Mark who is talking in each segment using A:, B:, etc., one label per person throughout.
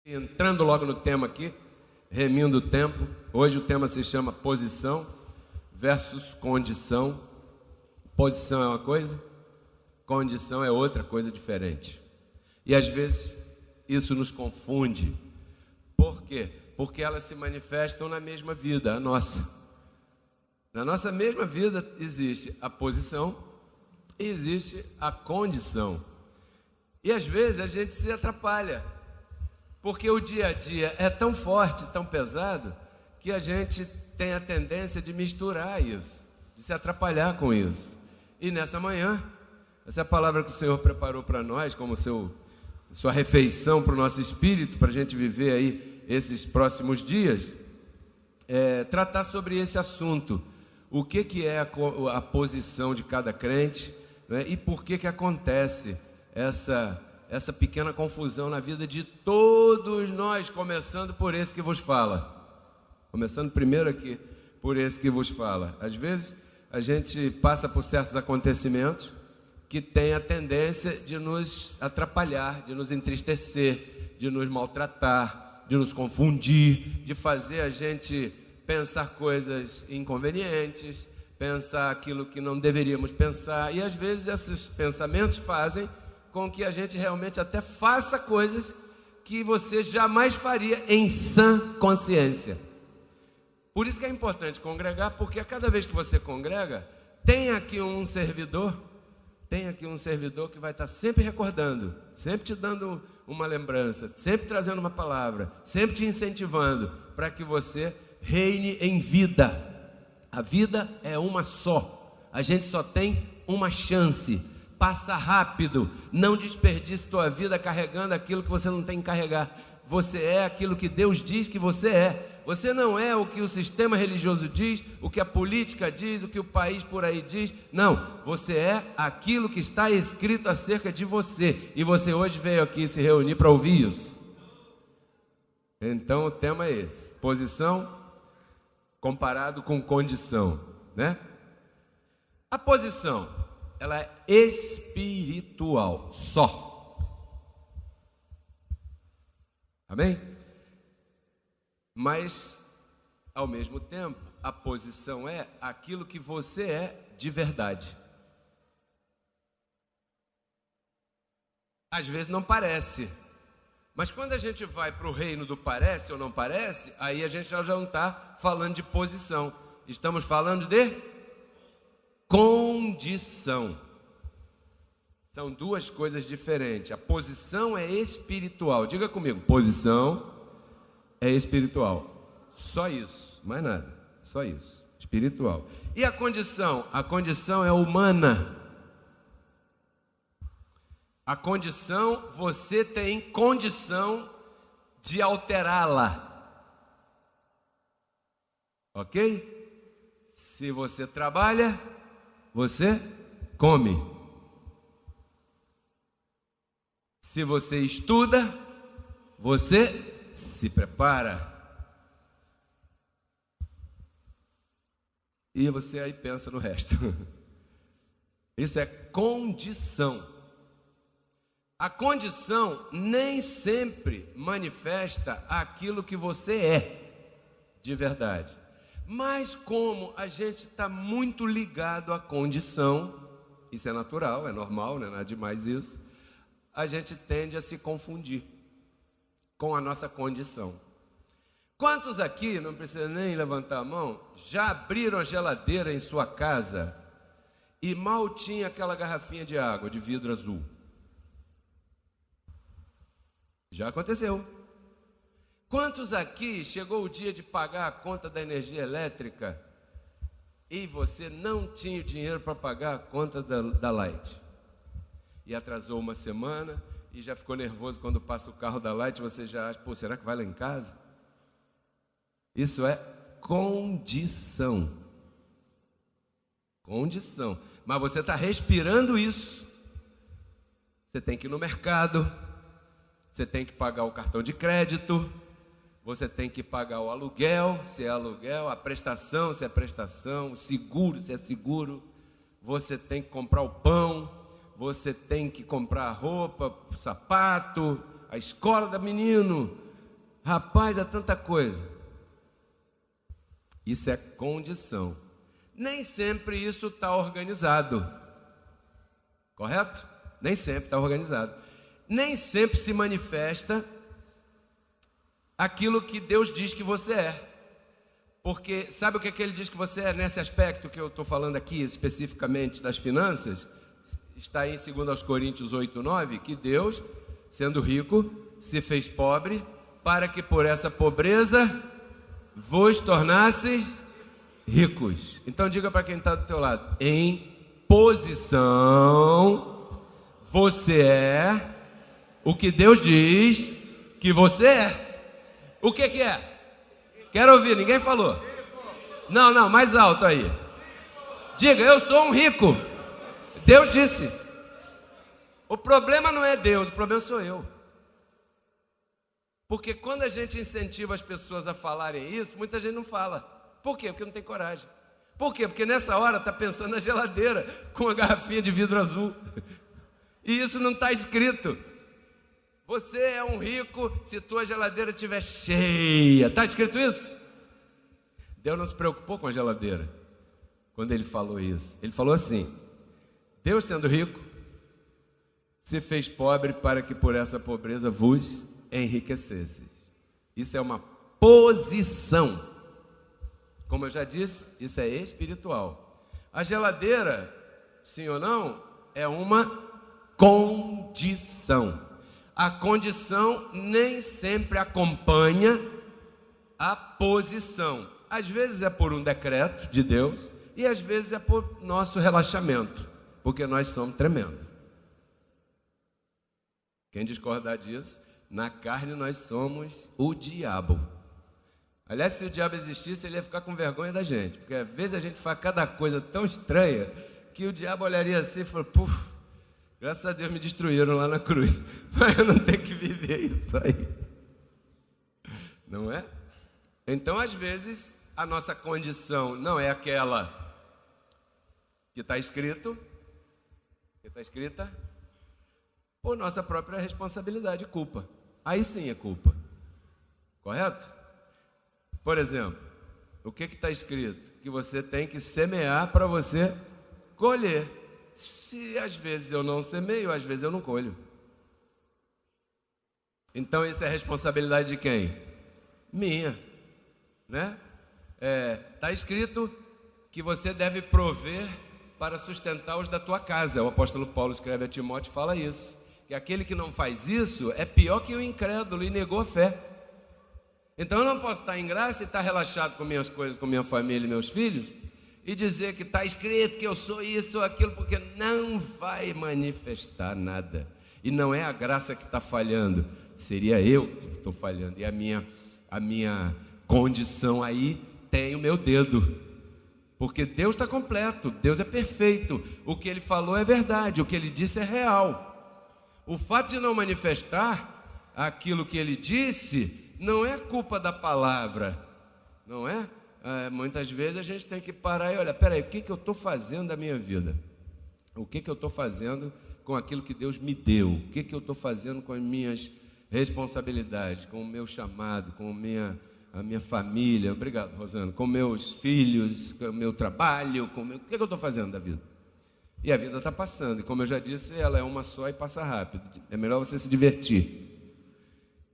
A: Entrando logo no tema aqui, remindo o tempo, hoje o tema se chama posição versus condição. Posição é uma coisa, condição é outra coisa diferente. E às vezes isso nos confunde. Por quê? Porque elas se manifestam na mesma vida, a nossa. Na nossa mesma vida existe a posição e existe a condição. E às vezes a gente se atrapalha. Porque o dia a dia é tão forte, tão pesado, que a gente tem a tendência de misturar isso, de se atrapalhar com isso. E nessa manhã, essa é a palavra que o Senhor preparou para nós, como sua refeição para o nosso espírito, para a gente viver aí esses próximos dias, tratar sobre esse assunto. O que é a posição de cada crente, né? E por que acontece essa pequena confusão na vida de todos nós, começando por esse que vos fala. Começando primeiro aqui, por esse que vos fala. Às vezes, a gente passa por certos acontecimentos que têm a tendência de nos atrapalhar, de nos entristecer, de nos maltratar, de nos confundir, de fazer a gente pensar coisas inconvenientes, pensar aquilo que não deveríamos pensar. E às vezes esses pensamentos fazem com que a gente realmente até faça coisas que você jamais faria em sã consciência. Por isso que é importante congregar, porque a cada vez que você congrega, tem aqui um servidor que vai estar sempre recordando, sempre te dando uma lembrança, sempre trazendo uma palavra, sempre te incentivando para que você reine em vida. A vida é uma só, a gente só tem uma chance. Passa rápido, não desperdice tua vida carregando aquilo que você não tem que carregar. Você é aquilo que Deus diz que você é. Você não é o que o sistema religioso diz, o que a política diz, o que o país por aí diz. Não, você é aquilo que está escrito acerca de você. E você hoje veio aqui se reunir para ouvir isso. Então o tema é esse: posição comparado com condição, né? A posição, ela é espiritual só. Amém? Mas, ao mesmo tempo, a posição é aquilo que você é de verdade. Às vezes não parece, mas quando a gente vai para o reino do parece ou não parece, aí a gente já não está falando de posição, estamos falando de condição. São duas coisas diferentes. A posição é espiritual. Diga comigo, posição é espiritual. Só isso, mais nada, só isso, espiritual. E a condição? A condição é humana. A condição, você tem condição de alterá-la. Ok? Se você trabalha, você come. Se você estuda, você se prepara. E você aí pensa no resto. Isso é condição. A condição nem sempre manifesta aquilo que você é de verdade. Mas como a gente está muito ligado à condição, isso é natural, é normal, não é nada demais isso, a gente tende a se confundir com a nossa condição. Quantos aqui, não precisa nem levantar a mão, já abriram a geladeira em sua casa e mal tinha aquela garrafinha de água de vidro azul? Já aconteceu. Quantos aqui chegou o dia de pagar a conta da energia elétrica e você não tinha dinheiro para pagar a conta da Light? E atrasou uma semana e já ficou nervoso quando passa o carro da Light, você já acha, pô, será que vai lá em casa? Isso é condição. Condição. Mas você está respirando isso. Você tem que ir no mercado. você tem que pagar o cartão de crédito, você tem que pagar o aluguel, se é aluguel, a prestação, se é prestação, o seguro, se é seguro, você tem que comprar o pão, você tem que comprar a roupa, o sapato, a escola do menino. Rapaz, é tanta coisa. Isso é condição. Nem sempre isso está organizado. Correto? Nem sempre está organizado. Nem sempre se manifesta aquilo que Deus diz que você é. Porque sabe o que Ele diz que você é nesse aspecto que eu estou falando aqui, especificamente das finanças? Está aí em 2 Coríntios 8:9, que Deus, sendo rico, se fez pobre, para que por essa pobreza vos tornasseis ricos. Então diga para quem está do teu lado: em posição, você é o que Deus diz que você é. O que é? Quero ouvir, ninguém falou. Não, mais alto aí. Diga: eu sou um rico. Deus disse. O problema não é Deus, o problema sou eu. Porque quando a gente incentiva as pessoas a falarem isso, muita gente não fala. Por quê? Porque não tem coragem. Por quê? Porque nessa hora está pensando na geladeira com a garrafinha de vidro azul. E isso não está escrito. Você é um rico se tua geladeira estiver cheia. Está escrito isso? Deus não se preocupou com a geladeira quando Ele falou isso. Ele falou assim: Deus, sendo rico, se fez pobre para que por essa pobreza vos enriquecesseis. Isso é uma posição. Como eu já disse, isso é espiritual. A geladeira, sim ou não, é uma condição. A condição nem sempre acompanha a posição. Às vezes é por um decreto de Deus e às vezes é por nosso relaxamento, porque nós somos tremendos. Quem discordar disso, na carne nós somos o diabo. Aliás, se o diabo existisse, ele ia ficar com vergonha da gente, porque às vezes a gente faz cada coisa tão estranha que o diabo olharia assim e falou: puf, graças a Deus me destruíram lá na cruz, mas eu não tenho que viver isso aí. Não é? Então, às vezes, a nossa condição não é aquela que está escrita por nossa própria responsabilidade e culpa. Aí sim é culpa. Correto? Por exemplo, o que está escrito? Que você tem que semear para você colher. Se às vezes eu não semeio, às vezes eu não colho. Então isso é responsabilidade de quem? Minha, né? Está escrito que você deve prover para sustentar os da tua casa. O apóstolo Paulo escreve a Timóteo e fala isso. Que aquele que não faz isso é pior que o incrédulo e negou a fé. Então eu não posso estar em graça e estar relaxado com minhas coisas, com minha família e meus filhos, e dizer que está escrito que eu sou isso ou aquilo, porque não vai manifestar nada. E não é a graça que está falhando, seria eu que estou falhando. E a minha condição aí tem o meu dedo. Porque Deus está completo, Deus é perfeito. O que Ele falou é verdade, o que Ele disse é real. O fato de não manifestar aquilo que Ele disse não é culpa da palavra, não é? Muitas vezes a gente tem que parar e olhar: peraí, o que eu estou fazendo da minha vida? O que eu estou fazendo com aquilo que Deus me deu? O que eu estou fazendo com as minhas responsabilidades, com o meu chamado, com a minha família? Obrigado, Rosana. Com meus filhos, com o meu trabalho, o que eu estou fazendo da vida? E a vida está passando, e como eu já disse, ela é uma só e passa rápido. É melhor você se divertir.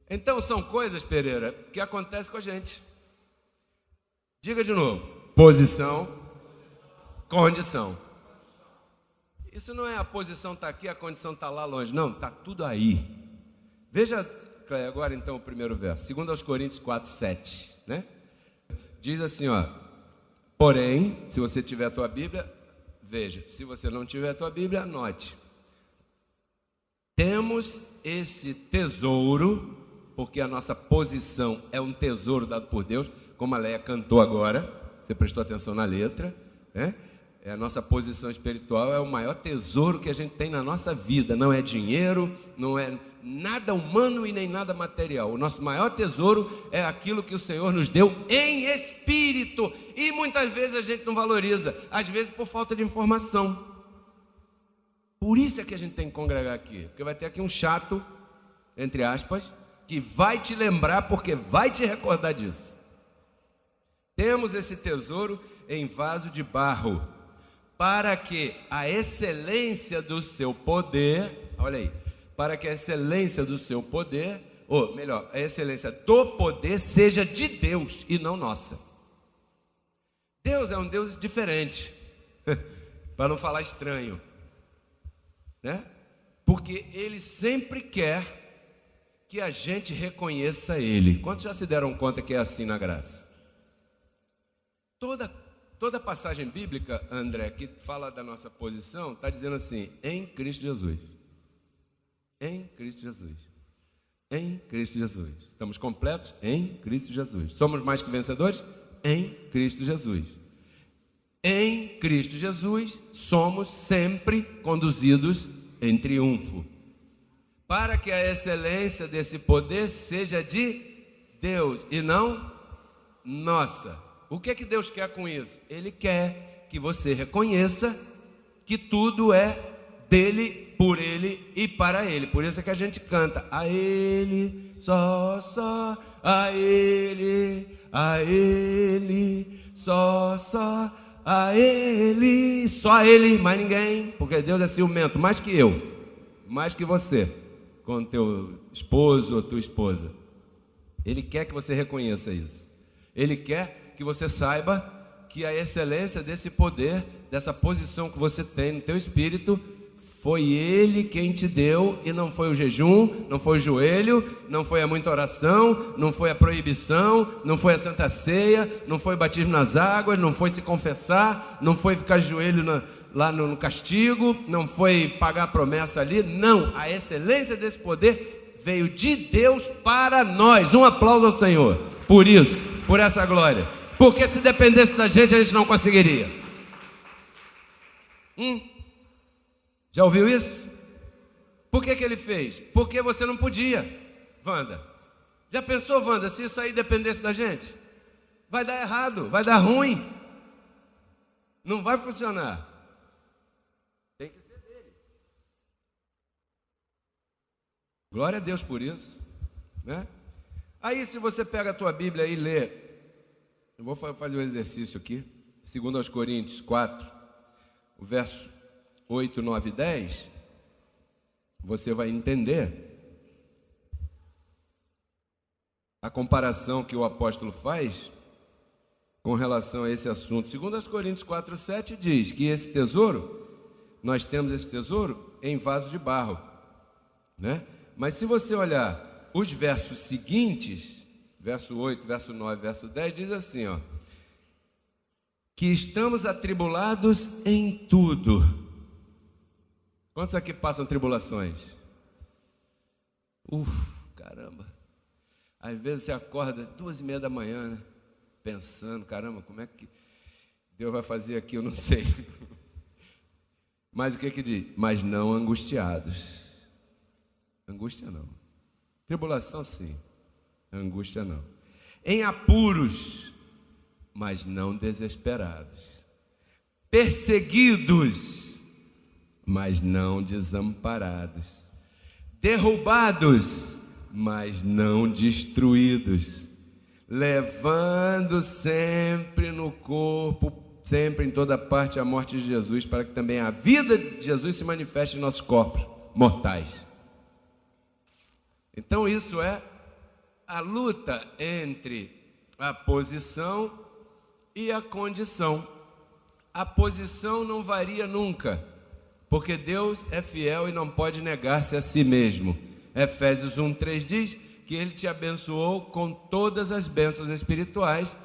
A: Então são coisas, Pereira, que acontecem com a gente. Diga de novo: posição, condição. Isso não é a posição está aqui, a condição está lá longe. Não, está tudo aí. Veja, Cleia, agora então o primeiro verso, 2 Coríntios 4:7, né? Diz assim, ó: porém, se você tiver a tua Bíblia, veja. Se você não tiver a tua Bíblia, anote. Temos esse tesouro, porque a nossa posição é um tesouro dado por Deus, como a Leia cantou agora. Você prestou atenção na letra, né? A nossa posição espiritual é o maior tesouro que a gente tem na nossa vida. Não é dinheiro, não é nada humano e nem nada material. O nosso maior tesouro é aquilo que o Senhor nos deu em espírito. E muitas vezes a gente não valoriza, às vezes por falta de informação. Por isso é que a gente tem que congregar aqui, porque vai ter aqui um chato, entre aspas, que vai te lembrar, porque vai te recordar disso. Temos esse tesouro em vaso de barro, para que a excelência do seu poder, olha aí, para que a excelência do seu poder, ou melhor, a excelência do poder seja de Deus e não nossa. Deus é um Deus diferente, para não falar estranho, né? Porque Ele sempre quer que a gente reconheça Ele. Quantos já se deram conta que é assim na graça? Toda passagem bíblica, André, que fala da nossa posição, está dizendo assim: em Cristo Jesus. Em Cristo Jesus. Em Cristo Jesus. Estamos completos em Cristo Jesus. Somos mais que vencedores? Em Cristo Jesus. Em Cristo Jesus, somos sempre conduzidos em triunfo, para que a excelência desse poder seja de Deus e não nossa. O que é que Deus quer com isso? Ele quer que você reconheça que tudo é dele, por ele e para ele. Por isso é que a gente canta: a ele, só, a ele, só, a ele, só a ele, mais ninguém. Porque Deus é ciumento, mais que eu, mais que você, com teu esposo ou tua esposa. Ele quer que você reconheça isso. Ele quer que você saiba que a excelência desse poder, dessa posição que você tem no teu espírito, foi Ele quem te deu, e não foi o jejum, não foi o joelho, não foi a muita oração, não foi a proibição, não foi a Santa Ceia, não foi o batismo nas águas, não foi se confessar, não foi ficar de joelho lá no castigo, não foi pagar a promessa ali. Não, a excelência desse poder veio de Deus para nós. Um aplauso ao Senhor por isso, por essa glória. Porque se dependesse da gente, a gente não conseguiria. Já ouviu isso? Por que ele fez? Porque você não podia, Wanda. Já pensou, Wanda, se isso aí dependesse da gente? Vai dar errado, vai dar ruim. Não vai funcionar. Tem que ser dele. Glória a Deus por isso, né? Aí, se você pega a tua Bíblia e lê, eu vou fazer um exercício aqui, 2 Coríntios 4, o verso 8, 9 e 10, você vai entender a comparação que o apóstolo faz com relação a esse assunto. 2 Coríntios 4, 7 diz que esse tesouro, nós temos esse tesouro em vaso de barro, né? Mas se você olhar os versos seguintes, verso 8, verso 9, verso 10, diz assim, ó: que estamos atribulados em tudo. Quantos aqui passam tribulações? Caramba. Às vezes você acorda 2:30 da manhã, né? Pensando, caramba, como é que Deus vai fazer aqui? Eu não sei. Mas o que diz? Mas não angustiados. Angústia não. Tribulação sim, angústia não. Em apuros, mas não desesperados. Perseguidos, mas não desamparados. Derrubados, mas não destruídos. Levando sempre no corpo, sempre em toda parte, a morte de Jesus, para que também a vida de Jesus se manifeste em nossos corpos mortais. Então isso é a luta entre a posição e a condição. A posição não varia nunca, porque Deus é fiel e não pode negar-se a si mesmo. Efésios 1:3 diz que Ele te abençoou com todas as bênçãos espirituais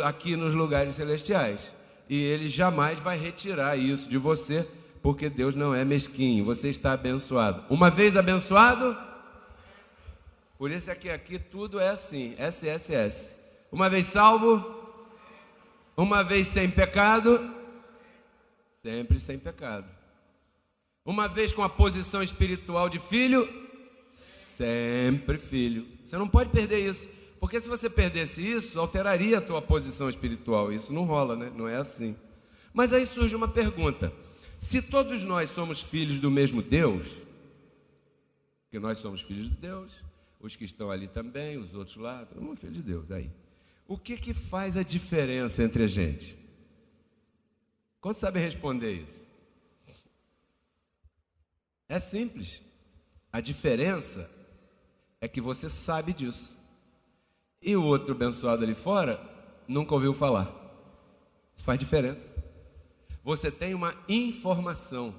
A: aqui nos lugares celestiais. E Ele jamais vai retirar isso de você, porque Deus não é mesquinho. Você está abençoado. Uma vez abençoado, por isso é que aqui tudo é assim, SSS. Uma vez salvo, uma vez sem pecado, sempre sem pecado. Uma vez com a posição espiritual de filho, sempre filho. Você não pode perder isso, porque se você perdesse isso, alteraria a tua posição espiritual. Isso não rola, né? Não é assim. Mas aí surge uma pergunta: se todos nós somos filhos do mesmo Deus, porque nós somos filhos de Deus, os que estão ali também, os outros lá, todo mundo é filho de Deus, aí. O que faz a diferença entre a gente? Quantos sabem responder isso? É simples. A diferença é que você sabe disso. E o outro abençoado ali fora nunca ouviu falar. Isso faz diferença. Você tem uma informação.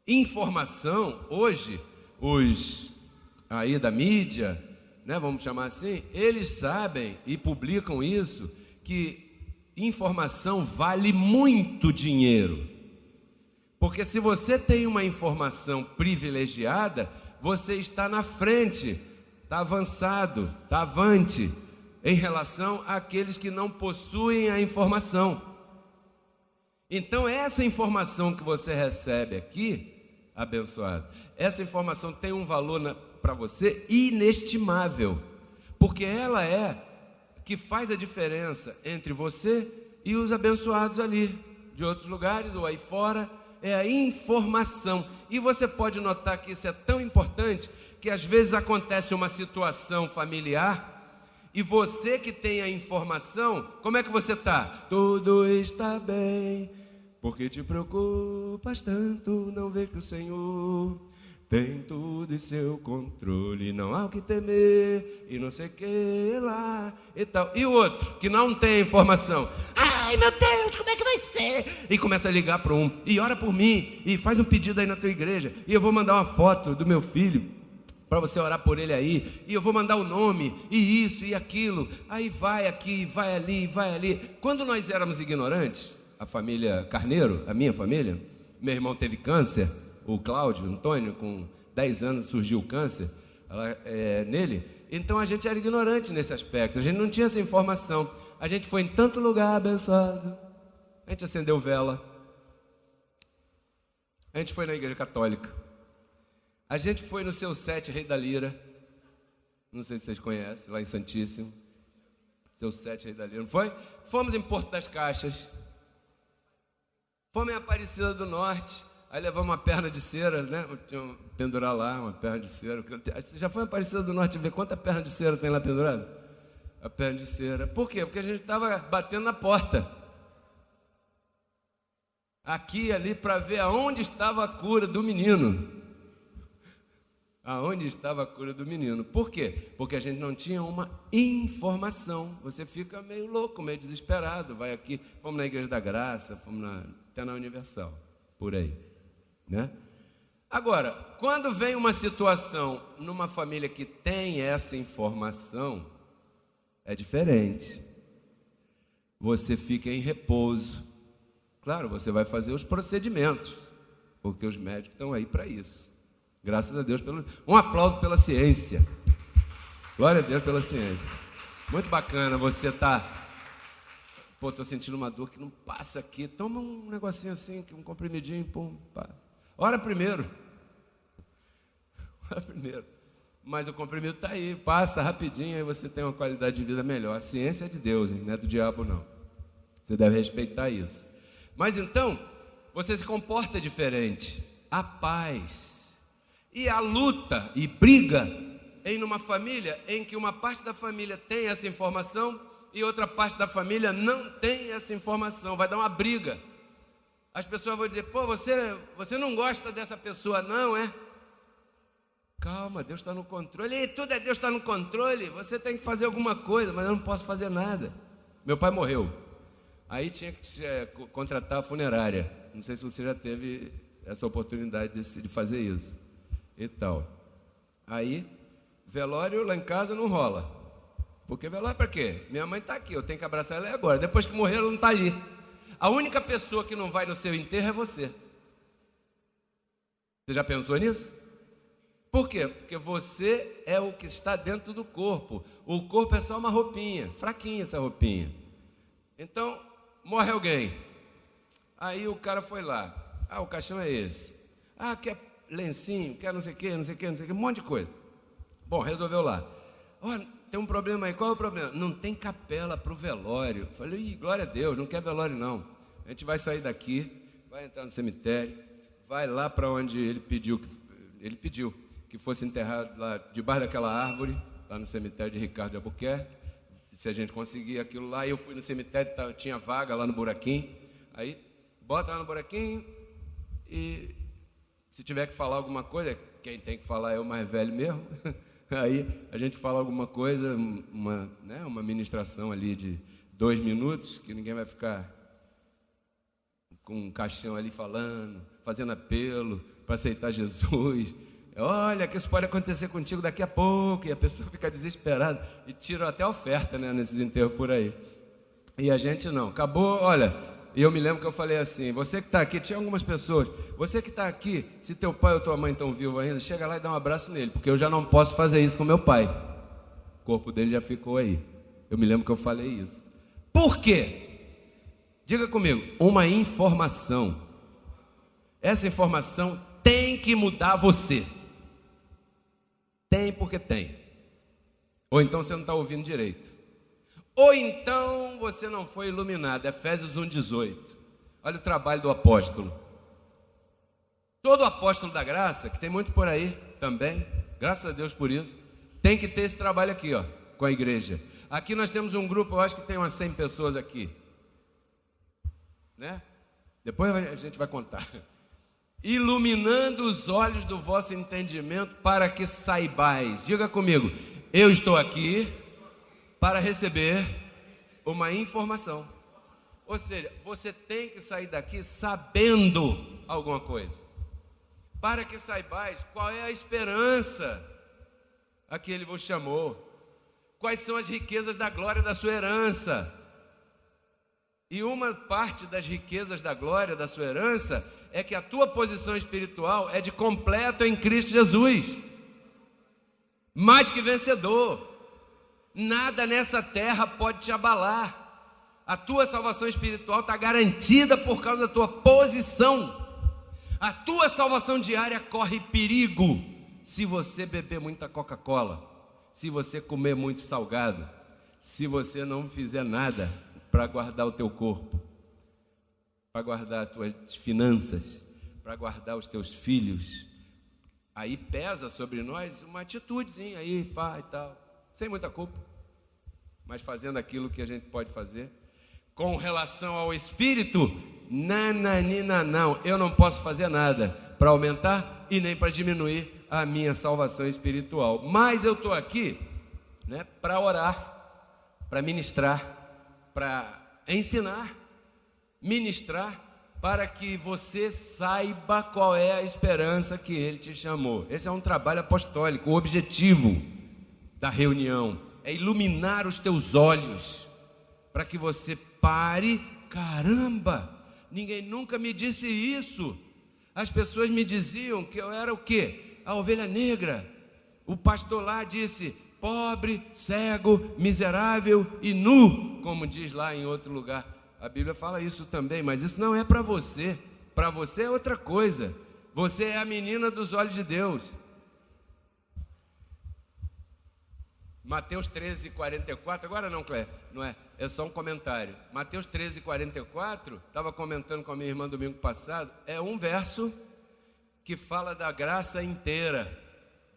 A: Informação, hoje, os aí da mídia, né, vamos chamar assim, eles sabem e publicam isso, que informação vale muito dinheiro. Porque se você tem uma informação privilegiada, você está na frente, está avançado, está avante, em relação àqueles que não possuem a informação. Então essa informação que você recebe aqui, abençoado, essa informação tem um valor para você inestimável, porque ela é que faz a diferença entre você e os abençoados ali, de outros lugares ou aí fora. É a informação. E você pode notar que isso é tão importante, que às vezes acontece uma situação familiar, e você que tem a informação, como é que você está? Tudo está bem, porque te preocupas tanto, não vê que o Senhor tem tudo em seu controle, não há o que temer, e não sei o que lá, e tal. E o outro, que não tem a informação: ai meu Deus, como é que vai ser? E começa a ligar para um, e ora por mim, e faz um pedido aí na tua igreja, e eu vou mandar uma foto do meu filho, para você orar por ele aí, e eu vou mandar o nome, e isso, e aquilo, aí vai aqui, vai ali, vai ali. Quando nós éramos ignorantes, a família Carneiro, a minha família, meu irmão teve câncer, o Cláudio, Antônio, com 10 anos surgiu o câncer nele. Então a gente era ignorante nesse aspecto, a gente não tinha essa informação. A gente foi em tanto lugar abençoado, a gente acendeu vela, a gente foi na igreja católica, a gente foi no Seu Sete, Rei da Lira, não sei se vocês conhecem, lá em Santíssimo, Seu Sete, Rei da Lira, não foi? Fomos em Porto das Caixas, fomos em Aparecida do Norte. Aí levamos uma perna de cera, né? Pendurar lá, uma perna de cera. Você já foi em Aparecida do Norte ver quanta perna de cera tem lá pendurada? A perna de cera. Por quê? Porque a gente estava batendo na porta. Aqui e ali, para ver aonde estava a cura do menino. Aonde estava a cura do menino. Por quê? Porque a gente não tinha uma informação. Você fica meio louco, meio desesperado. Vai aqui, fomos na Igreja da Graça, fomos até na Universal, por aí. Né? Agora, quando vem uma situação numa família que tem essa informação, é diferente. Você fica em repouso. Claro, você vai fazer os procedimentos, porque os médicos estão aí para isso. Graças a Deus, um aplauso pela ciência. Glória a Deus pela ciência. Muito bacana você Pô, estou sentindo uma dor que não passa aqui. Toma um negocinho assim, um comprimidinho, pum, passa. Ora primeiro. Mas o comprimido está aí, passa rapidinho, aí você tem uma qualidade de vida melhor. A ciência é de Deus, hein? Não é do diabo não. Você deve respeitar isso. Mas então, você se comporta diferente. A paz e a luta e briga numa família em que uma parte da família tem essa informação e outra parte da família não tem essa informação. Vai dar uma briga. As pessoas vão dizer: pô, você não gosta dessa pessoa não, é? Calma, Deus está no controle. E tudo é Deus está no controle. Você tem que fazer alguma coisa, mas eu não posso fazer nada. Meu pai morreu. Aí tinha que contratar a funerária. Não sei se você já teve essa oportunidade de fazer isso e tal. Aí, velório lá em casa não rola. Porque velório para quê? Minha mãe está aqui, eu tenho que abraçar ela agora. Depois que morrer, ela não está ali. A única pessoa que não vai no seu enterro é você. Você já pensou nisso? Por quê? Porque você é o que está dentro do corpo. O corpo é só uma roupinha, fraquinha essa roupinha. Então, morre alguém. Aí o cara foi lá. O caixão é esse. Quer lencinho, quer não sei o que, não sei o que, não sei o que, um monte de coisa. Bom, resolveu lá. Olha, tem um problema aí. Qual é o problema? Não tem capela para o velório. Falei, glória a Deus, não quer velório não. A gente vai sair daqui, vai entrar no cemitério, vai lá para onde ele pediu que fosse enterrado lá debaixo daquela árvore, lá no cemitério de Ricardo de Albuquerque. Se a gente conseguir aquilo lá, eu fui no cemitério, tinha vaga lá no buraquinho. Aí, bota lá no buraquinho e se tiver que falar alguma coisa, quem tem que falar é o mais velho mesmo. Aí a gente fala alguma coisa, uma ministração ali de 2 minutos, que ninguém vai ficar com um caixão ali falando, fazendo apelo para aceitar Jesus. Olha, que isso pode acontecer contigo daqui a pouco, e a pessoa fica desesperada, e tira até oferta, né, nesses enterros por aí. E a gente não, acabou, olha, e eu me lembro que eu falei assim, você que está aqui, tinha algumas pessoas, você que está aqui, se teu pai ou tua mãe estão vivos ainda, chega lá e dá um abraço nele, porque eu já não posso fazer isso com meu pai, o corpo dele já ficou aí. Eu me lembro que eu falei isso. Por quê? Diga comigo, uma informação. Essa informação tem que mudar você. Tem porque tem. Ou então você não está ouvindo direito. Ou então você não foi iluminado. Efésios 1,18. Olha o trabalho do apóstolo. Todo apóstolo da graça, que tem muito por aí também, graças a Deus por isso, tem que ter esse trabalho aqui, ó, com a igreja. Aqui nós temos um grupo, eu acho que tem umas 100 pessoas aqui, né? Depois a gente vai contar. Iluminando os olhos do vosso entendimento, para que saibais. Diga comigo, eu estou aqui para receber uma informação. Ou seja, você tem que sair daqui sabendo alguma coisa. Para que saibais qual é a esperança a que Ele vos chamou. Quais são as riquezas da glória da sua herança. E uma parte das riquezas da glória da sua herança é que a tua posição espiritual é de completo em Cristo Jesus. Mais que vencedor. Nada nessa terra pode te abalar. A tua salvação espiritual está garantida por causa da tua posição. A tua salvação diária corre perigo se você beber muita Coca-Cola, se você comer muito salgado, se você não fizer nada para guardar o teu corpo, para guardar as tuas finanças, para guardar os teus filhos. Aí pesa sobre nós uma atitudezinha aí, pá e tal, sem muita culpa, mas fazendo aquilo que a gente pode fazer. Com relação ao espírito, nananina não, eu não posso fazer nada para aumentar e nem para diminuir a minha salvação espiritual. Mas eu estou aqui, né, para orar, para ministrar, para ensinar, ministrar, para que você saiba qual é a esperança que Ele te chamou. Esse é um trabalho apostólico. O objetivo da reunião é iluminar os teus olhos, para que você pare. Caramba, ninguém nunca me disse isso. As pessoas me diziam que eu era o quê? A ovelha negra. O pastor lá disse: pobre, cego, miserável e nu, como diz lá em outro lugar. A Bíblia fala isso também, mas isso não é para você. Para você é outra coisa. Você é a menina dos olhos de Deus. Mateus 13, 44, agora não, Cléber, não é, é só um comentário. Mateus 13, 44, estava comentando com a minha irmã domingo passado, é um verso que fala da graça inteira.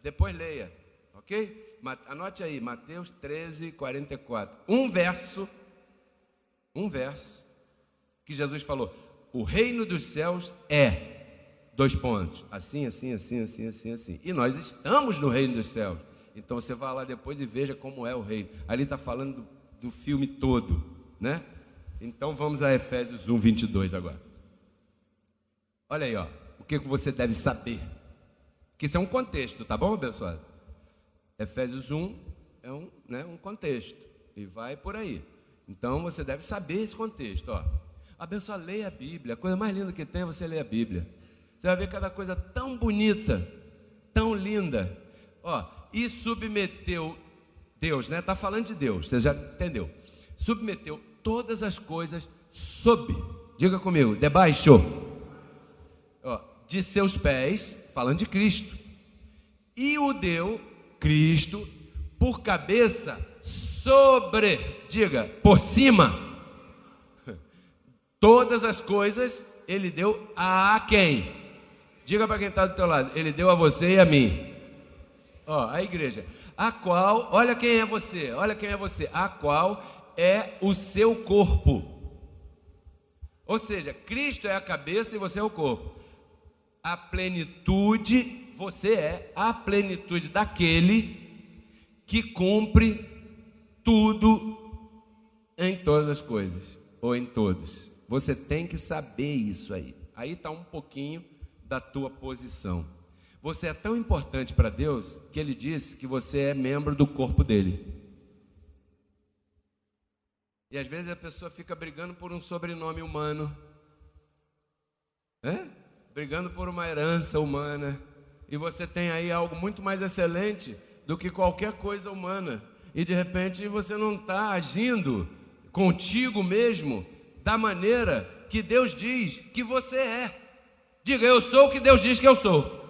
A: Depois leia, ok? Anote aí, Mateus 13, 44. Um verso, que Jesus falou: o reino dos céus é, 2 pontos, assim, assim, assim, assim, assim, assim. E nós estamos no reino dos céus. Então você vai lá depois e veja como é o reino. Ali está falando do filme todo, né? Então vamos a Efésios 1, 22 agora. Olha aí, ó, o que você deve saber. Que isso é um contexto, tá bom, abençoado? Efésios 1 é um contexto e vai por aí. Então você deve saber esse contexto, ó. Abençoado, leia a Bíblia. A coisa mais linda que tem é você ler a Bíblia. Você vai ver cada coisa tão bonita, tão linda. Ó, e submeteu Deus, né? Está falando de Deus, você já entendeu. Submeteu todas as coisas sob Diga comigo, debaixo, ó, de seus pés, falando de Cristo, e o deu, Cristo, por cabeça sobre, diga, por cima, todas as coisas ele deu a quem? Diga para quem está do teu lado, ele deu a você e a mim. Ó, a igreja, a qual, olha quem é você, a qual é o seu corpo. Ou seja, Cristo é a cabeça e você é o corpo. A plenitude, você é a plenitude daquele que cumpre tudo em todas as coisas, ou em todos. Você tem que saber isso aí. Aí está um pouquinho da tua posição. Você é tão importante para Deus que Ele disse que você é membro do corpo dele. E às vezes a pessoa fica brigando por um sobrenome humano, brigando por uma herança humana, e você tem aí algo muito mais excelente do que qualquer coisa humana, e de repente você não está agindo contigo mesmo da maneira que Deus diz que você é. Diga, eu sou o que Deus diz que eu sou.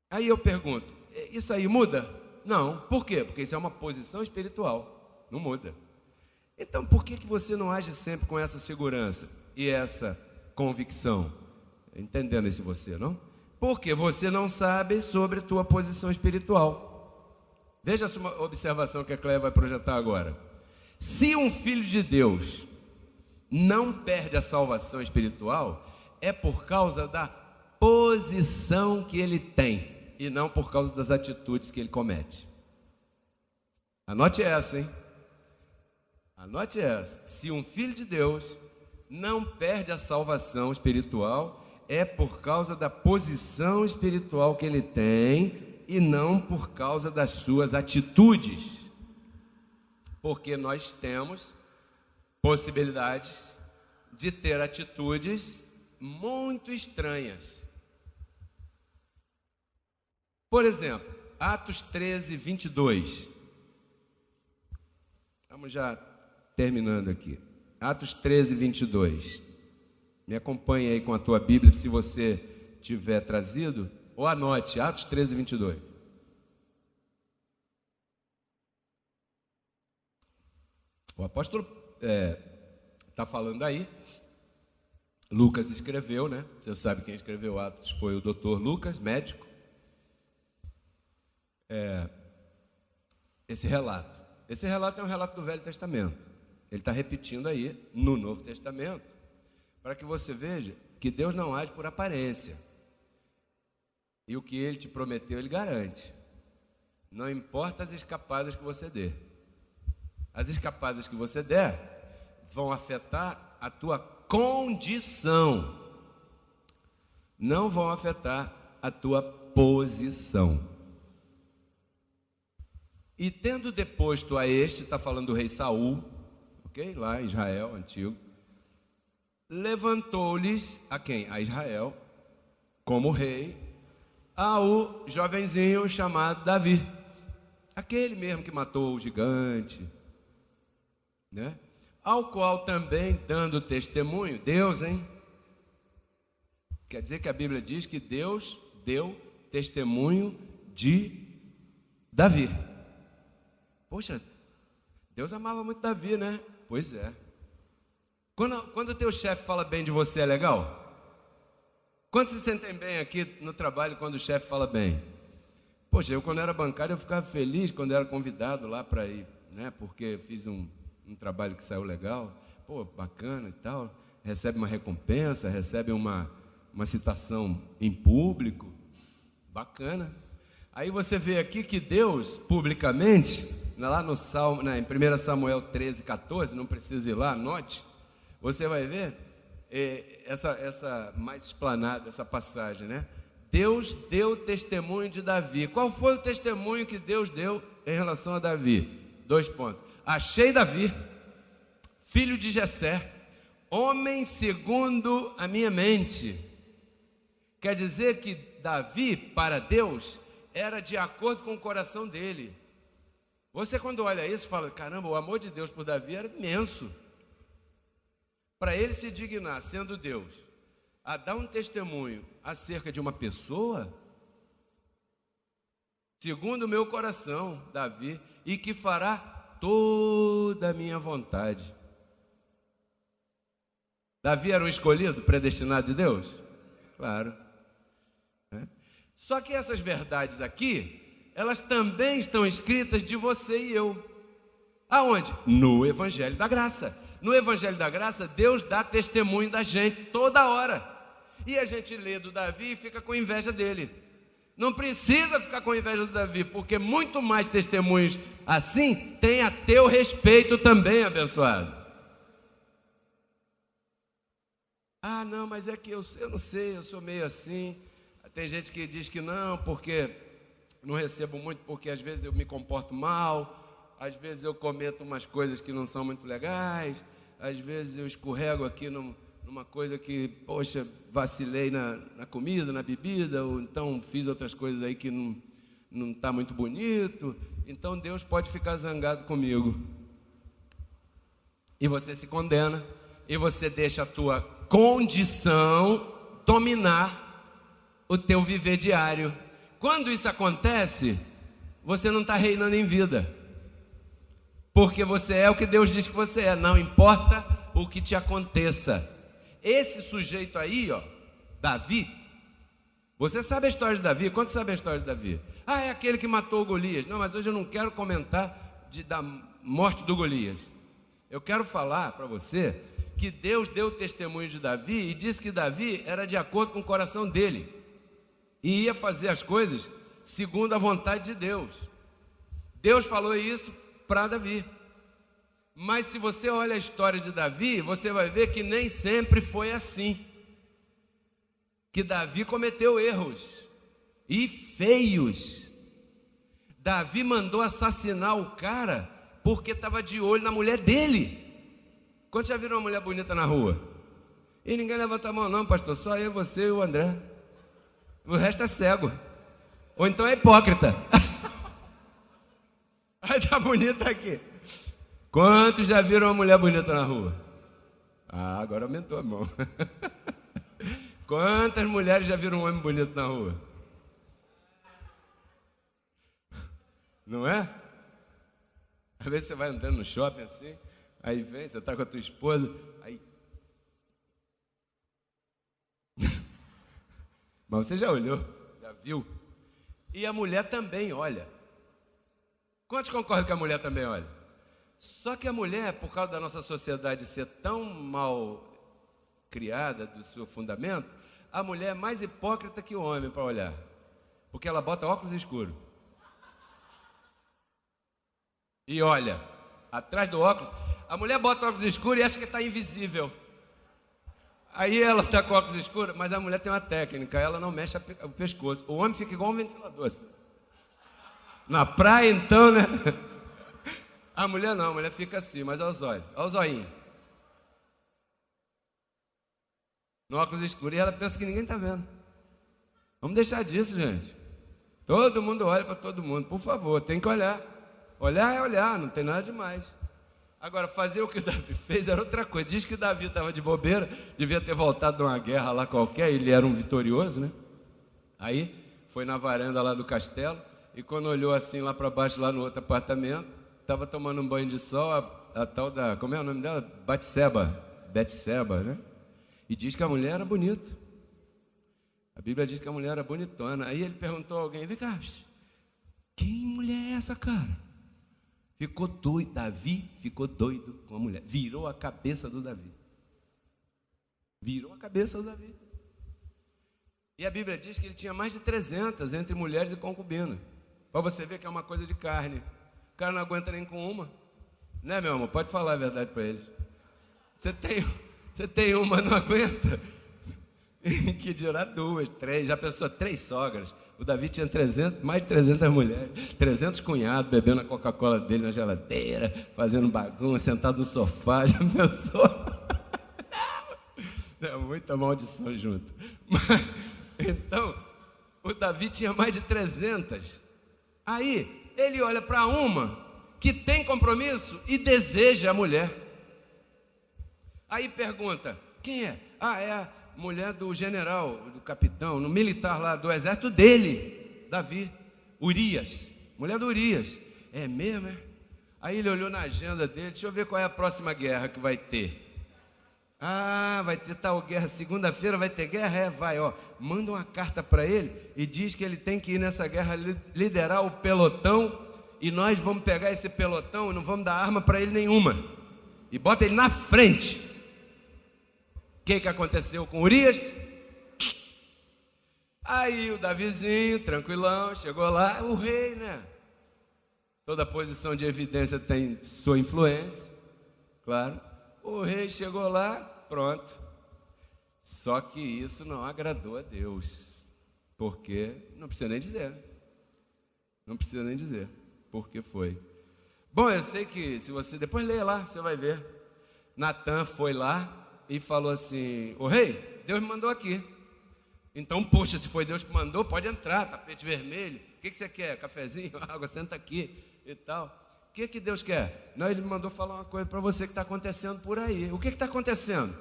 A: Aí eu pergunto, isso aí muda? Não. Por quê? Porque isso é uma posição espiritual. Não muda. Então, por que você não age sempre com essa segurança e essa convicção? Entendendo esse você, não? Porque você não sabe sobre a tua posição espiritual. Veja essa observação que a Cléia vai projetar agora. Se um filho de Deus não perde a salvação espiritual, é por causa da posição que ele tem e não por causa das atitudes que ele comete. Anote essa, hein? Anote essa. Se um filho de Deus não perde a salvação espiritual, é por causa da posição espiritual que ele tem e não por causa das suas atitudes. Porque nós temos possibilidades de ter atitudes muito estranhas. Por exemplo, Atos 13, 22. Vamos já terminando aqui. Atos 13, 22. Me acompanhe aí com a tua Bíblia, se você tiver trazido, ou anote, Atos 13, 22. O apóstolo está falando aí, Lucas escreveu, né? Você sabe quem escreveu Atos foi o doutor Lucas, médico. Esse relato é um relato do Velho Testamento. Ele está repetindo aí no Novo Testamento, para que você veja que Deus não age por aparência. E o que Ele te prometeu, Ele garante. Não importa as escapadas que você dê. As escapadas que você der vão afetar a tua condição, não vão afetar a tua posição. E tendo deposto a este, está falando do rei Saul, ok? Lá em Israel, antigo, levantou-lhes a quem? A Israel, como rei, ao jovenzinho chamado Davi, aquele mesmo que matou o gigante, né? Ao qual também dando testemunho, Deus, hein? Quer dizer que a Bíblia diz que Deus deu testemunho de Davi. Poxa, Deus amava muito Davi, né? Pois é. Quando o teu chefe fala bem de você, é legal? Quantos se sentem bem aqui no trabalho quando o chefe fala bem? Poxa, eu quando era bancário eu ficava feliz quando era convidado lá para ir, né? Porque fiz um trabalho que saiu legal, pô, bacana e tal. Recebe uma recompensa, recebe uma citação em público, bacana. Aí você vê aqui que Deus, publicamente, lá no Salmo, em 1 Samuel 13, 14, não precisa ir lá, anote, você vai ver essa mais explanada, essa passagem, né? Deus deu testemunho de Davi. Qual foi o testemunho que Deus deu em relação a Davi? 2 pontos. Achei Davi, filho de Jessé, homem segundo a minha mente. Quer dizer que Davi, para Deus, era de acordo com o coração dele. Você quando olha isso, fala, caramba, o amor de Deus por Davi era imenso. Para ele se dignar, sendo Deus, a dar um testemunho acerca de uma pessoa, segundo o meu coração, Davi, e que fará toda a minha vontade. Davi era um escolhido, predestinado de Deus? Claro. Só que essas verdades aqui, elas também estão escritas de você e eu. Aonde? No Evangelho da Graça. No Evangelho da Graça, Deus dá testemunho da gente toda hora. E a gente lê do Davi e fica com inveja dele. Não precisa ficar com inveja do Davi, porque muito mais testemunhos assim tem a teu respeito também, abençoado. Ah, não, mas é que eu não sei, eu sou meio assim. Tem gente que diz que não, porque não recebo muito, porque às vezes eu me comporto mal, às vezes eu cometo umas coisas que não são muito legais, às vezes eu escorrego aqui numa coisa que, poxa, vacilei na comida, na bebida, ou então fiz outras coisas aí que não está muito bonito, então Deus pode ficar zangado comigo. E você se condena, e você deixa a tua condição dominar o teu viver diário. Quando isso acontece, você não está reinando em vida, porque você é o que Deus diz que você é, não importa o que te aconteça. Esse sujeito aí, ó, Davi, você sabe a história de Davi? Quantos sabem a história de Davi? Ah, é aquele que matou o Golias. Não, mas hoje eu não quero comentar da morte do Golias. Eu quero falar para você que Deus deu o testemunho de Davi e disse que Davi era de acordo com o coração dele e ia fazer as coisas segundo a vontade de Deus. Deus falou isso para Davi. Mas se você olha a história de Davi, você vai ver que nem sempre foi assim. Que Davi cometeu erros, e feios. Davi mandou assassinar o cara porque estava de olho na mulher dele. Quantos já viram uma mulher bonita na rua? E ninguém levanta a mão não, pastor, só eu, você e o André. O resto é cego. Ou então é hipócrita. Aí tá bonita aqui. Quantos já viram uma mulher bonita na rua? Ah, agora aumentou a mão. Quantas mulheres já viram um homem bonito na rua? Não é? Às vezes você vai andando no shopping assim, aí vem, você está com a tua esposa, aí... Mas você já olhou, já viu? E a mulher também olha. Quantos concordam que a mulher também olha? Só que a mulher, por causa da nossa sociedade ser tão mal criada do seu fundamento, a mulher é mais hipócrita que o homem para olhar, porque ela bota óculos escuros e olha atrás do óculos. A mulher bota óculos escuros e acha que está invisível. Aí ela está com óculos escuros, mas a mulher tem uma técnica, ela não mexe o pescoço. O homem fica igual um ventilador assim. Na praia então, né? A mulher não, a mulher fica assim, mas olha os olhos, olha o zoinho. No óculos escuro, e ela pensa que ninguém está vendo. Vamos deixar disso, gente. Todo mundo olha para todo mundo, por favor, tem que olhar. Olhar é olhar, não tem nada demais. Agora, fazer o que o Davi fez era outra coisa. Diz que Davi estava de bobeira, devia ter voltado de uma guerra lá qualquer, ele era um vitorioso, né? Aí, foi na varanda lá do castelo, e quando olhou assim lá para baixo, lá no outro apartamento, estava tomando um banho de sol, a tal da, como é o nome dela? Betseba, né? E diz que a mulher era bonita. A Bíblia diz que a mulher era bonitona. Aí ele perguntou a alguém, vem cá, que mulher é essa, cara? Ficou doido, Davi ficou doido com a mulher. Virou a cabeça do Davi. Virou a cabeça do Davi. E a Bíblia diz que ele tinha mais de 300 entre mulheres e concubinas. Para você ver que é uma coisa de carne. O cara não aguenta nem com uma. Né, meu amor? Pode falar a verdade para eles. Você tem uma, não aguenta? Que dirá 2, 3. Já pensou 3 sogras. O Davi tinha mais de 300 mulheres, 300 cunhados, bebendo a Coca-Cola dele na geladeira, fazendo bagunça, sentado no sofá. Já pensou? É muita maldição junto. Então, o Davi tinha mais de 300. Aí, ele olha para uma que tem compromisso e deseja a mulher. Aí pergunta, quem é? É a mulher do general, do capitão, no militar lá do exército dele, Davi, Urias, mulher do Urias. É mesmo, é? Aí ele olhou na agenda dele, deixa eu ver qual é a próxima guerra que vai ter. Vai ter tal guerra, segunda-feira vai ter guerra? Vai, manda uma carta para ele e diz que ele tem que ir nessa guerra liderar o pelotão e nós vamos pegar esse pelotão e não vamos dar arma para ele nenhuma. E bota ele na frente. O que aconteceu com Urias? Aí o Davizinho, tranquilão, chegou lá, o rei, né? Toda posição de evidência tem sua influência, claro. O rei chegou lá, pronto. Só que isso não agradou a Deus, porque não precisa nem dizer. Não precisa nem dizer por que foi. Bom, eu sei que se você depois ler lá, você vai ver. Natan foi lá e falou assim: ô rei, Deus me mandou aqui. Então, poxa, se foi Deus que mandou, pode entrar, tapete vermelho. O que você quer? Cafezinho? Água, senta aqui e tal. O que Deus quer? Não, ele me mandou falar uma coisa para você que está acontecendo por aí. O que está acontecendo?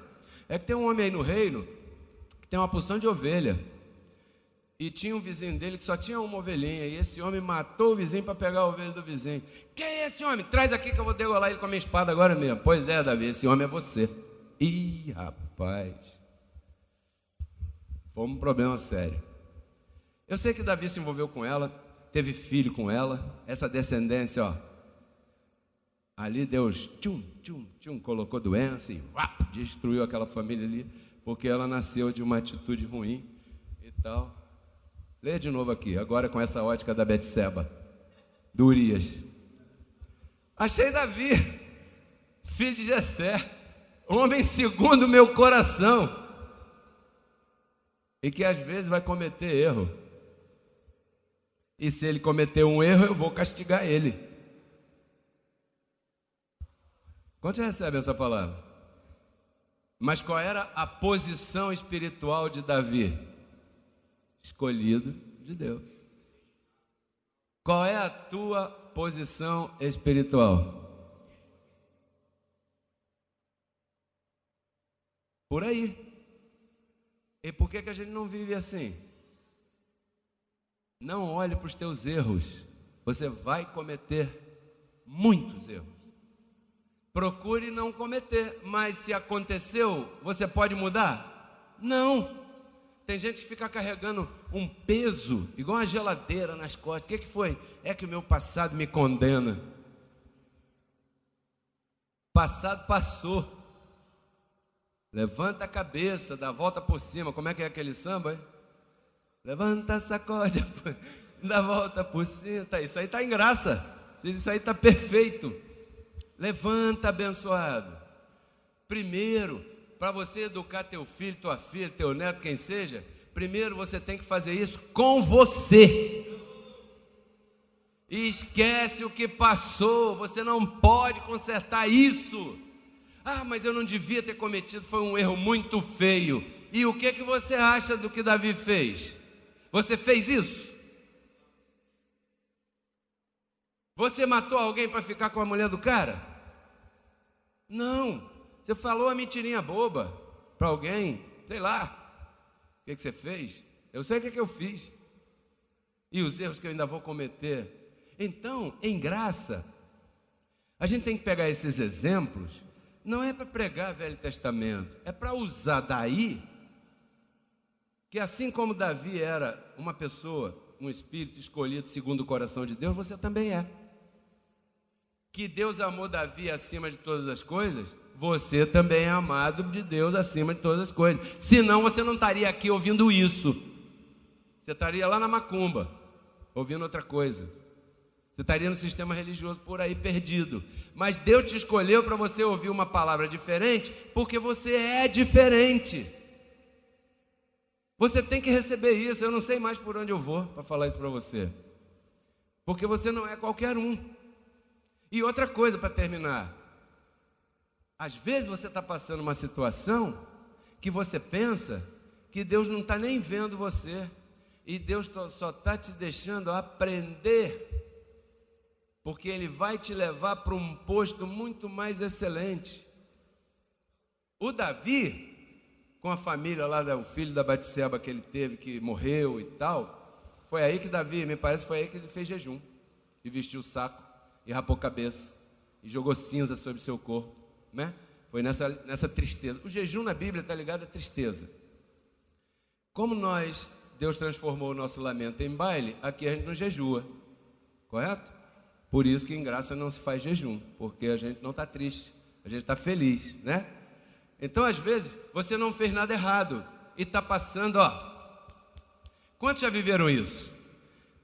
A: É que tem um homem aí no reino que tem uma porção de ovelha. E tinha um vizinho dele que só tinha uma ovelhinha. E esse homem matou o vizinho para pegar a ovelha do vizinho. Quem é esse homem? Traz aqui que eu vou degolar ele com a minha espada agora mesmo. Pois é, Davi, esse homem é você. Ih, rapaz. Foi um problema sério. Eu sei que Davi se envolveu com ela, teve filho com ela. Essa descendência, ali Deus colocou doença e destruiu aquela família ali, porque ela nasceu de uma atitude ruim e tal. Lê de novo aqui, agora com essa ótica da Betseba, do Urias. Achei Davi, filho de Jessé, homem segundo o meu coração, e que às vezes vai cometer erro. E se ele cometer um erro, eu vou castigar ele. Quantos recebem essa palavra? Mas qual era a posição espiritual de Davi? Escolhido de Deus. Qual é a tua posição espiritual? Por aí. E por que a gente não vive assim? Não olhe para os teus erros. Você vai cometer muitos erros. Procure não cometer, mas se aconteceu, você pode mudar? Não. Tem gente que fica carregando um peso, igual uma geladeira nas costas. O que foi? É que o meu passado me condena. Passado passou. Levanta a cabeça, dá a volta por cima. Como é que é aquele samba, hein? Levanta, sacode, dá a volta por cima. Isso aí está em graça. Isso aí está perfeito. Levanta, abençoado. Primeiro, para você educar teu filho, tua filha, teu neto, quem seja, primeiro você tem que fazer isso com você. E esquece o que passou. Você não pode consertar isso. Mas eu não devia ter cometido, foi um erro muito feio. E o que você acha do que Davi fez? Você fez isso? Você matou alguém para ficar com a mulher do cara? Não. Você falou uma mentirinha boba para alguém, sei lá. O que você fez? Eu sei o que eu fiz. E os erros que eu ainda vou cometer. Então, em graça, a gente tem que pegar esses exemplos. Não é para pregar Velho Testamento, é para usar daí, que assim como Davi era uma pessoa, um espírito escolhido segundo o coração de Deus, você também é. Que Deus amou Davi acima de todas as coisas, você também é amado de Deus acima de todas as coisas. Senão você não estaria aqui ouvindo isso. Você estaria lá na macumba, ouvindo outra coisa. Você estaria no sistema religioso por aí perdido. Mas Deus te escolheu para você ouvir uma palavra diferente, porque você é diferente. Você tem que receber isso. Eu não sei mais por onde eu vou para falar isso para você. Porque você não é qualquer um. E outra coisa para terminar. Às vezes você está passando uma situação que você pensa que Deus não está nem vendo você. E Deus só está te deixando aprender porque ele vai te levar para um posto muito mais excelente. O Davi, com a família lá, o filho da Batseba que ele teve, que morreu e tal, foi aí que Davi, me parece, foi aí que ele fez jejum, e vestiu o saco, e rapou a cabeça, e jogou cinza sobre seu corpo, né? Foi nessa tristeza. O jejum na Bíblia está ligado à tristeza. Como Deus transformou o nosso lamento em baile, aqui a gente não jejua, correto? Por isso que em graça não se faz jejum, porque a gente não está triste, a gente está feliz, né? Então, às vezes, você não fez nada errado e está passando, Quantos já viveram isso?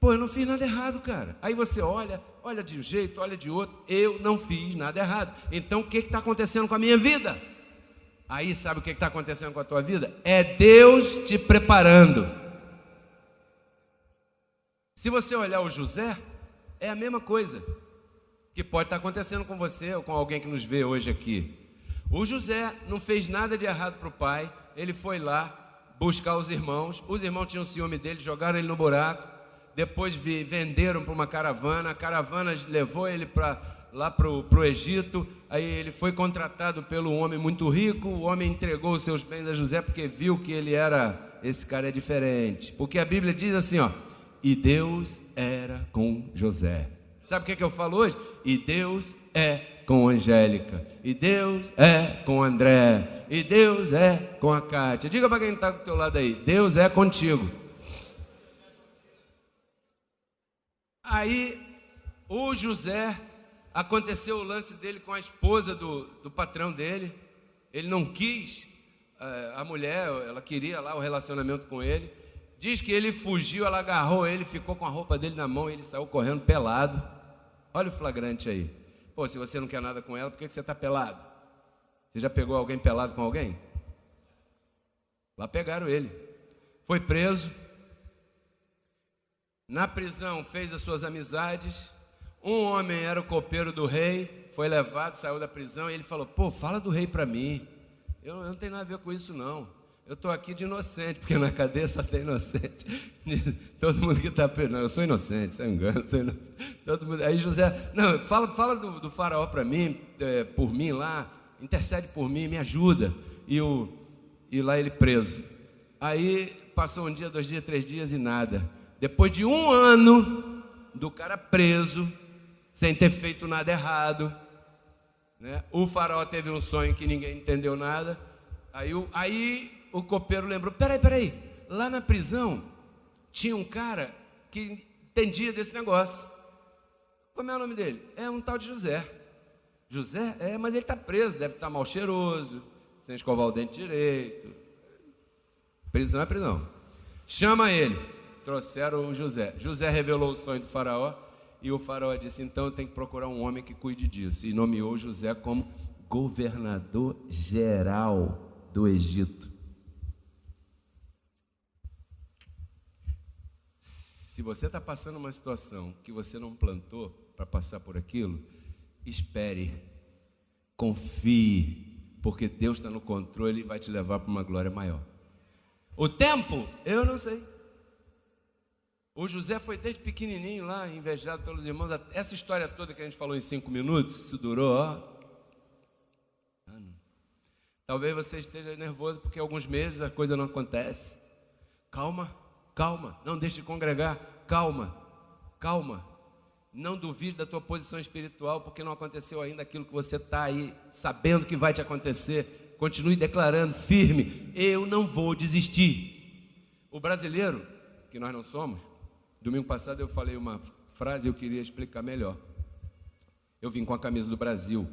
A: Pô, eu não fiz nada errado, cara. Aí você olha de um jeito, olha de outro, eu não fiz nada errado. Então, o que está acontecendo com a minha vida? Aí, sabe o que está acontecendo com a tua vida? É Deus te preparando. Se você olhar o José, é a mesma coisa que pode estar acontecendo com você ou com alguém que nos vê hoje aqui. O José não fez nada de errado para o pai, ele foi lá buscar os irmãos tinham ciúme dele, jogaram ele no buraco, depois venderam para uma caravana, a caravana levou ele lá para o Egito, aí ele foi contratado pelo homem muito rico, o homem entregou os seus bens a José porque viu que esse cara é diferente, porque a Bíblia diz assim, e Deus era com José. Sabe o que eu falo hoje? E Deus é com Angélica, e Deus é com André, e Deus é com a Kátia. Diga para quem está do teu lado aí, Deus é contigo. Aí o José, aconteceu o lance dele com a esposa do patrão dele. Ele não quis, a mulher, ela queria lá o relacionamento com ele. Diz que ele fugiu, ela agarrou ele, ficou com a roupa dele na mão e ele saiu correndo pelado. Olha o flagrante aí. Pô, se você não quer nada com ela, por que você está pelado? Você já pegou alguém pelado com alguém? Lá pegaram ele. Foi preso. Na prisão fez as suas amizades. Um homem era o copeiro do rei, foi levado, saiu da prisão e ele falou, pô, fala do rei para mim. Eu não tenho nada a ver com isso não. Eu estou aqui de inocente, porque na cadeia só tem inocente. Todo mundo que está preso, não, eu sou inocente, isso é engano, sou inocente. Todo mundo, aí José, não, fala do faraó para mim, por mim lá, intercede por mim, me ajuda. E lá ele preso. Aí passou um dia, 2 dias, 3 dias e nada. Depois de 1 ano do cara preso, sem ter feito nada errado, né? O faraó teve um sonho que ninguém entendeu nada. Aí o copeiro lembrou, peraí, lá na prisão tinha um cara que entendia desse negócio. Como é o nome dele? É um tal de José. José? Mas ele está preso, deve estar mal cheiroso, sem escovar o dente direito. Prisão é prisão. Chama ele. Trouxeram o José. José revelou o sonho do faraó e o faraó disse, então eu tenho que procurar um homem que cuide disso. E nomeou José como governador geral do Egito. Se você está passando uma situação que você não plantou para passar por aquilo, espere, confie, porque Deus está no controle e vai te levar para uma glória maior. O tempo, eu não sei. O José foi desde pequenininho lá, invejado pelos irmãos. Essa história toda que a gente falou em 5 minutos, isso durou, Talvez você esteja nervoso porque alguns meses a coisa não acontece. Calma, não deixe de congregar, calma. Não duvide da tua posição espiritual, porque não aconteceu ainda aquilo que você está aí, sabendo que vai te acontecer. Continue declarando firme, eu não vou desistir. O brasileiro, que nós não somos, domingo passado eu falei uma frase e eu queria explicar melhor. Eu vim com a camisa do Brasil,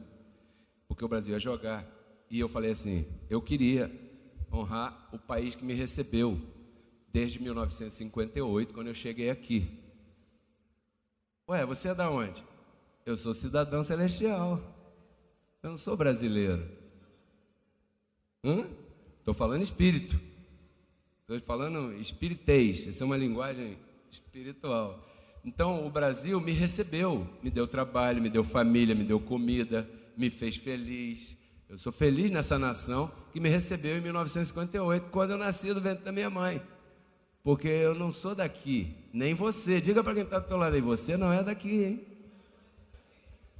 A: porque o Brasil ia jogar. E eu falei assim, eu queria honrar o país que me recebeu desde 1958, quando eu cheguei aqui. Ué, você é da onde? Eu sou cidadão celestial. Eu não sou brasileiro. Estou falando espírito. Estou falando espiritês. Essa é uma linguagem espiritual. Então, o Brasil me recebeu, me deu trabalho, me deu família, me deu comida, me fez feliz. Eu sou feliz nessa nação que me recebeu em 1958, quando eu nasci do ventre da minha mãe. Porque eu não sou daqui, nem você. Diga para quem está do teu lado aí, você não é daqui, hein?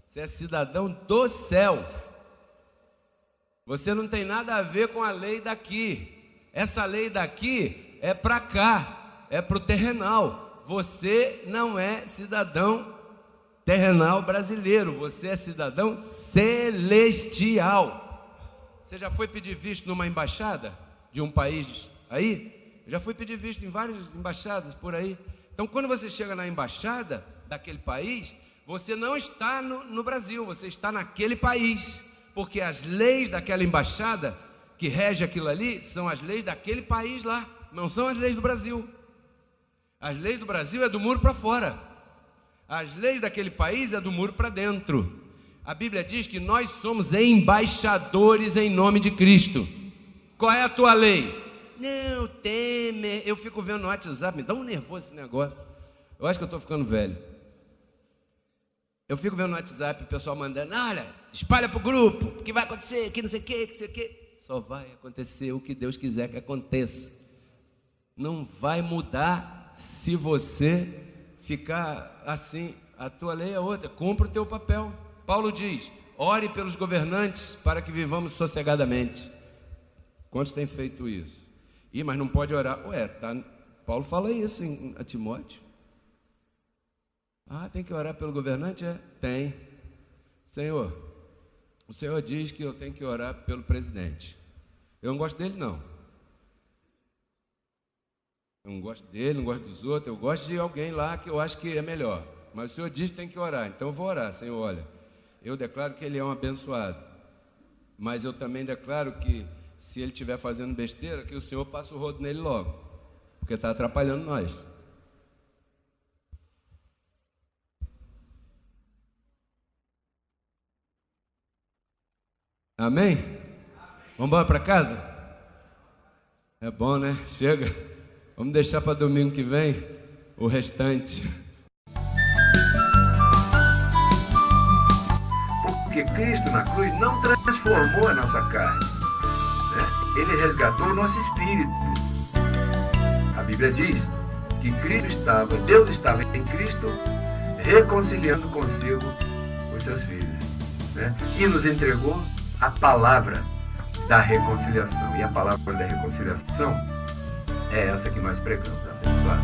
A: Você é cidadão do céu. Você não tem nada a ver com a lei daqui. Essa lei daqui é para cá, é para o terrenal. Você não é cidadão terrenal brasileiro, você é cidadão celestial. Você já foi pedir visto numa embaixada de um país aí? Eu já fui pedir visto em várias embaixadas por aí. Então, quando você chega na embaixada daquele país, você não está no Brasil, você está naquele país. Porque as leis daquela embaixada que rege aquilo ali são as leis daquele país lá, não são as leis do Brasil. As leis do Brasil é do muro para fora. As leis daquele país é do muro para dentro. A Bíblia diz que nós somos embaixadores em nome de Cristo. Qual é a tua lei? Não, Temer. Eu fico vendo no WhatsApp, me dá um nervoso esse negócio. Eu acho que eu estou ficando velho. Eu fico vendo no WhatsApp o pessoal mandando, olha, espalha para o grupo, o que vai acontecer, que não sei o que, que sei o que. Só vai acontecer o que Deus quiser que aconteça. Não vai mudar se você ficar assim. A tua lei é outra, cumpra o teu papel. Paulo diz, ore pelos governantes para que vivamos sossegadamente. Quantos têm feito isso? Mas não pode orar. Paulo fala isso a Timóteo. Tem que orar pelo governante? Tem. Senhor, o Senhor diz que eu tenho que orar pelo presidente. Eu não gosto dele, não. Eu não gosto dele, não gosto dos outros. Eu gosto de alguém lá que eu acho que é melhor. Mas o Senhor diz que tem que orar. Então eu vou orar. Senhor, olha, eu declaro que ele é um abençoado. Mas eu também declaro que se ele estiver fazendo besteira, que o Senhor passa o rodo nele logo. Porque está atrapalhando nós. Amém? Vamos embora para casa? É bom, né? Chega. Vamos deixar para domingo que vem o restante.
B: Porque Cristo na cruz não transformou a nossa carne, né? Ele resgatou o nosso espírito. A Bíblia diz que Deus estava em Cristo reconciliando consigo os seus filhos, né? E nos entregou a palavra da reconciliação. E a palavra da reconciliação é essa que nós pregamos, abençoado.